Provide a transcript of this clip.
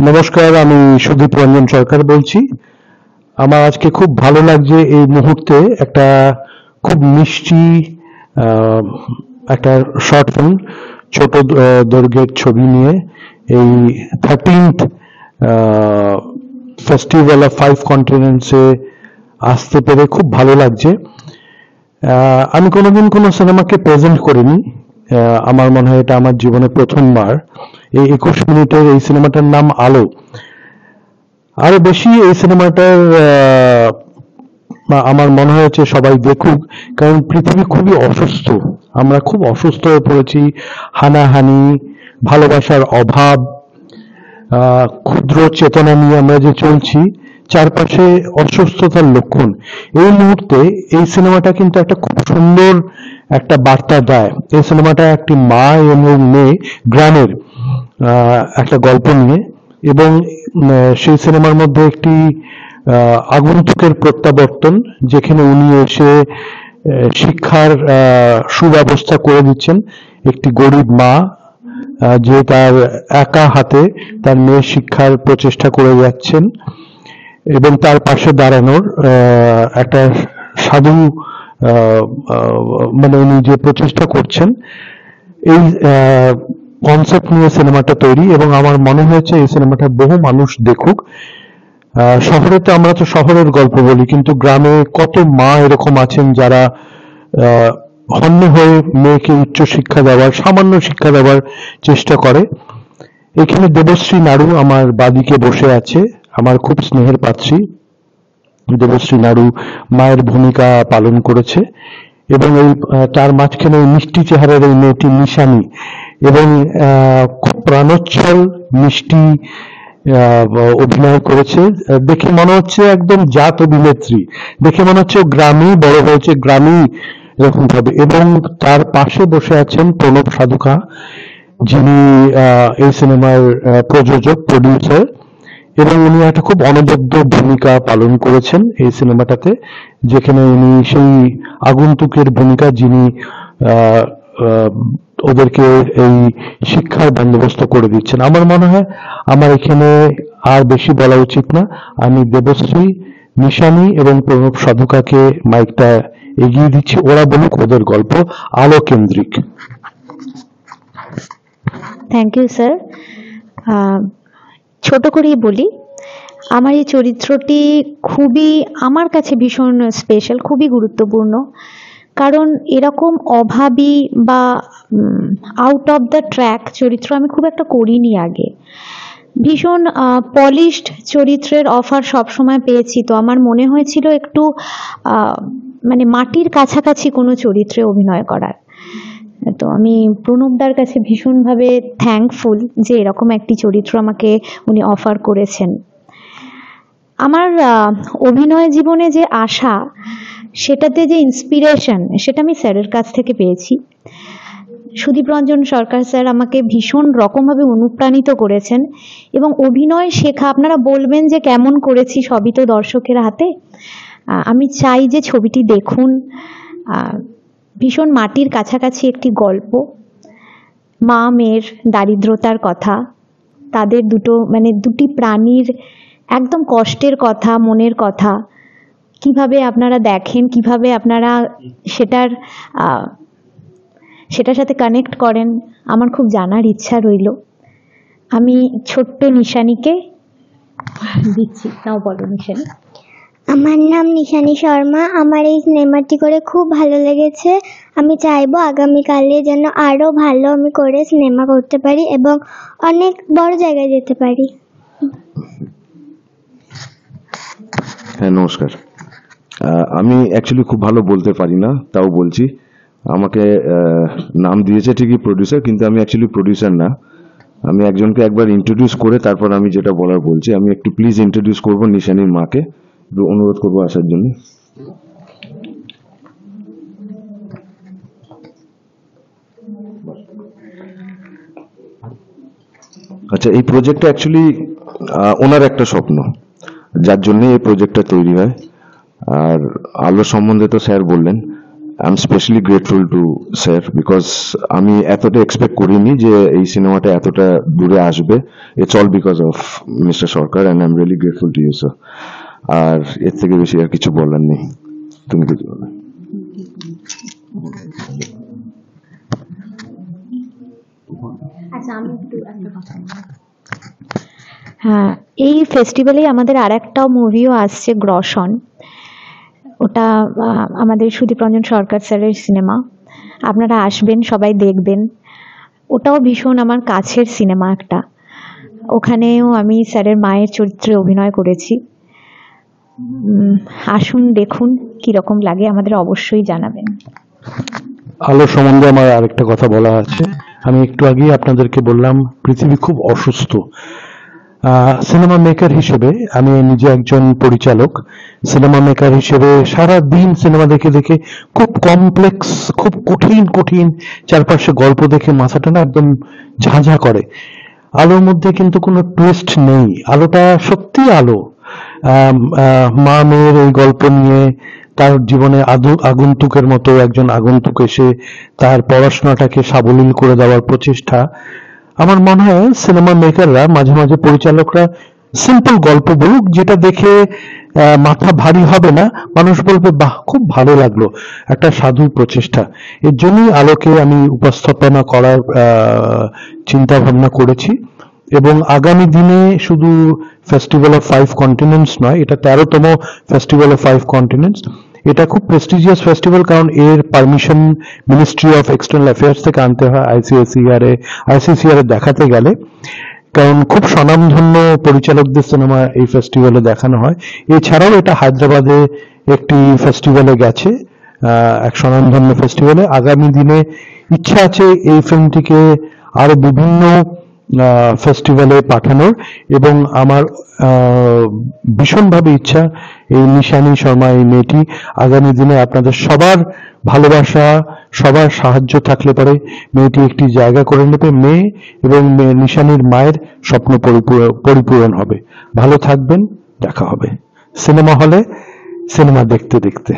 নমস্কার, আমি সুদীপ রঞ্জন সরকার বলছি। আমার আজকে খুব ভালো লাগছে এই মুহূর্তে একটা খুব মিষ্টি আহ, একটা শর্ট ফিল্ম, ছোট দৈর্ঘ্যের ছবি নিয়ে এই 13th ফেস্টিভ্যাল অফ 5 কন্টিনেন্টসে আসতে পেরে খুব ভালো লাগছে। আমি কোনোদিন কোনো সিনেমাকে প্রেজেন্ট করিনি। আমার মনে হয় এটা আমার জীবনে প্রথমবার। এই 21 মিনিটের এই সিনেমাটার নাম আলো। আরো বেশি এই সিনেমাটার আমার মনে হয়েছে সবাই দেখুক, কারণ পৃথিবী খুবই অসুস্থ। আমরা খুব অসুস্থ হয়ে পড়েছি। হানাহানি, ভালোবাসার অভাব, ক্ষুদ্র চেতনা নিয়ে আমরা যে চলছি, চারপাশে অসুস্থতার লক্ষণ। এই মুহূর্তে এই সিনেমাটা কিন্তু একটা খুব সুন্দর একটা বার্তা দেয়। এই সিনেমাটা একটি মা এবং মেয়ে গ্রামের একটা গল্প নিয়ে, এবং সেই সিনেমার মধ্যে একটি আগন্তুকের প্রত্যাবর্তন, যেখানে উনি এসে শিক্ষার সুব্যবস্থা করে দিচ্ছেন। একটি গরিব মা যে তার একা হাতে তার মেয়ের শিক্ষার প্রচেষ্টা করে যাচ্ছেন, এবং তার পাশে দাঁড়ানোর একটা সাধু, মানে উনি যে প্রচেষ্টা করছেন, এই কনসেপ্ট নিয়ে সিনেমাটা তৈরি। এবং আমার মনে হয়েছে এই সিনেমাটা বহু মানুষ দেখুক। শহরে তো আমরা তো শহরের গল্প বলি, কিন্তু গ্রামে কত মা এরকম আছেন যারা হন্য হয়ে মেয়েকে উচ্চ শিক্ষা দেওয়ার, সামান্য শিক্ষা দেওয়ার চেষ্টা করে। এখানে দেবশ্রী নাড়ু আমার বাদিকে বসে আছে, আমার খুব স্নেহের পাত্রী। দেবশ্রী নাড়ু মায়ের ভূমিকা পালন করেছে, এবং এই তার মাঝখানে মিষ্টি চেহারার এই মেয়েটি নিশানি, এবং খুব প্রাণোচ্ছল মিষ্টি অভিনয় করেছে। দেখে মনে হচ্ছে একদম জাত অভিনেত্রী, দেখে মনে হচ্ছে গ্রামেই বড় হয়েছে, গ্রামেই এরকম ভাবে। এবং তার পাশে বসে আছেন প্রণব সাধুকা, যিনি এই সিনেমার প্রযোজক, প্রডিউসার, এবং উনি একটা খুব অনবদ্য ভূমিকা পালন করেছেন এই সিনেমাটাতে, যেখানে উনি সেই আগন্তুকের ভূমিকা, যিনি ওদেরকে এই শিক্ষার বন্দোবস্ত করে দিচ্ছেন। আমার মনে হয় আমার এখানে আর বেশি বলা উচিত না। আমি দেবশ্রী, নিশানী এবং প্রণব সাধুকাকে মাইকটা এগিয়ে দিচ্ছি, ওরা বলুক ওদের গল্প আলো কেন্দ্রিক। Thank you sir. ছোট করেই বলি, আমার এই চরিত্রটি খুবই আমার কাছে ভীষণ স্পেশাল, খুবই গুরুত্বপূর্ণ। কারণ এরকম অভাবী বা আউট অফ দ্য ট্র্যাক চরিত্র আমি খুব একটা করিনি আগে। ভীষণ পলিশড চরিত্রের অফার সবসময় পেয়েছি, তো আমার মনে হয়েছিল একটু মানে মাটির কাছাকাছি কোনো চরিত্রে অভিনয় করার। তো আমি প্রণবদার কাছে ভীষণভাবে থ্যাঙ্কফুল যে এরকম একটি চরিত্র আমাকে উনি অফার করেছেন। আমার অভিনয় জীবনে যে আশা, সেটাতে যে ইন্সপিরেশন, সেটা আমি স্যারের কাছ থেকে পেয়েছি। সুদীপ রঞ্জন সরকার স্যার আমাকে ভীষণ রকমভাবে অনুপ্রাণিত করেছেন, এবং অভিনয় শেখা, আপনারা বলবেন যে কেমন করেছি, সবই তো দর্শকের হাতে। আমি চাই যে ছবিটি দেখুন। ভীষণ মাটির কাছাকাছি একটি গল্প, মা মেয়ের দারিদ্রতার কথা, তাদের দুটি প্রাণীর একদম কষ্টের কথা, মনের কথা, কিভাবে আপনারা দেখেন, কিভাবে আপনারা সেটার সাথে কানেক্ট করেন, আমার খুব জানার ইচ্ছা রইল। আমি ছোট্ট নিশানীকে দিচ্ছি। নাও বলো নিশানী। আমার নাম নিশানী শর্মা। আমার এই সিনেমাটি করে খুব ভালো লেগেছে। আমি চাইবো আগামীকালে যেন আরো ভালো আমি করে সিনেমা করতে পারি এবং অনেক বড় জায়গায় যেতে পারি। হ্যাঁ, নমস্কার। আমি অ্যাকচুয়ালি খুব ভালো বলতে পারি না, তাও বলছি। আমাকে নাম দিয়েছে ঠিকই প্রডিউসার, কিন্তু আমি অ্যাকচুয়ালি প্রডিউসার না। আমি একজনকে একবার ইন্ট্রোডিউস করে তারপর আমি যেটা বলার বলছি। আমি একটু প্লিজ ইন্ট্রোডিউস করবো নিশানীর মাকে, একটু অনুরোধ করবো আসার জন্য। আচ্ছা, এই প্রজেক্টটা অ্যাকচুয়ালি ওনার একটা স্বপ্ন, যার জন্য এই প্রজেক্টটা তৈরি হয়। আর আলো সম্বন্ধে তো স্যার বললেন। I am specially grateful to sir, because আমি এতটা এক্সপেক্ট করিনি যে এই সিনেমাটা এতটা দূরে আসবে। It's all because of Mister Sarkar, and I am really grateful to you sir. আর এর থেকে বেশি আর কিছু বলার নেই। তুমি কিছু বলো? হ্যাঁ, এই ফেস্টিভ্যালে আমাদের আর একটা মুভিও আসছে, গ্রসন। ওটা আমাদের সুদীপরঞ্জন সরকার স্যারের সিনেমা। আপনারা আসবেন, সবাই দেখবেন। ওটাও ভীষণ আমার কাছের সিনেমা একটা। ওখানেও আমি স্যারের মায়ের চরিত্রে অভিনয় করেছি। আসুন, দেখুন কিরকম লাগে, আমাদের অবশ্যই জানাবেন। আলো সম্বন্ধে আমার আরেকটা কথা বলা আছে। আমি একটু আগেই আপনাদেরকে বললাম পৃথিবী খুব অসুস্থ। সিনেমা মেকার হিসেবে আমি নিজে একজন পরিচালক। সিনেমা মেকার হিসেবে সারা দিন সিনেমা দেখে দেখে খুব কমপ্লেক্স, খুব কঠিন কঠিন চারপাশে গল্প দেখে মাথাটা না একদম ঝাঁঝা করে। আলোর মধ্যে কিন্তু কোনো টুইস্ট নেই। আলোটা সত্যি আলো। মা মেয়ের এই গল্প নিয়ে তার জীবনে আগন্তুকের মতো একজন আগন্তুক এসে তার পড়াশোনাটাকে সাবলীল করে দেওয়ার প্রচেষ্টা। আমার মনে হয় সিনেমা মেকাররা, মাঝে মাঝে পরিচালকরা সিম্পল গল্প বলুক, যেটা দেখে মাথা ভারী হবে না, মানুষ বলবে বাহ খুব ভালো লাগলো, একটা সাধু প্রচেষ্টা। এর জন্যই আলোকে আমি উপস্থাপনা করার চিন্তা ভাবনা করেছি। এবং আগামী দিনে শুধু ফেস্টিভ্যাল অফ 5 কন্টিনেন্টস নয়, এটা 13তম ফেস্টিভ্যাল অফ 5 কন্টিনেন্টস। এটা খুব প্রেস্টিজিয়াস ফেস্টিভ্যাল, কারণ এর permission ministry of external affairs থেকে আনতে হয় আইসিসিআর এ দেখাতে গেলে। কারণ খুব স্বনামধন্য পরিচালকদের সিনেমা এই ফেস্টিভ্যালে দেখানো হয়। এছাড়াও এটা হায়দ্রাবাদে একটি ফেস্টিভ্যালে গেছে, এক স্বনামধন্য ফেস্টিভ্যালে। আগামী দিনে ইচ্ছা আছে এই ফিল্মটিকে আরো বিভিন্ন ফেস্টিভ্যালে পাঠানোর, এবং আমার ভীষণভাবে ইচ্ছা এই নিশানী শর্মা, এই মেয়েটি আগামী দিনে আপনাদের সবার ভালোবাসা, সবার সাহায্য থাকলে পরে মেয়েটি একটি জায়গা করে নেবে। মেয়ে এবং নিশানীর মায়ের স্বপ্ন পরিপূরণ হবে। ভালো থাকবেন, দেখা হবে সিনেমা হলে, সিনেমা দেখতে দেখতে।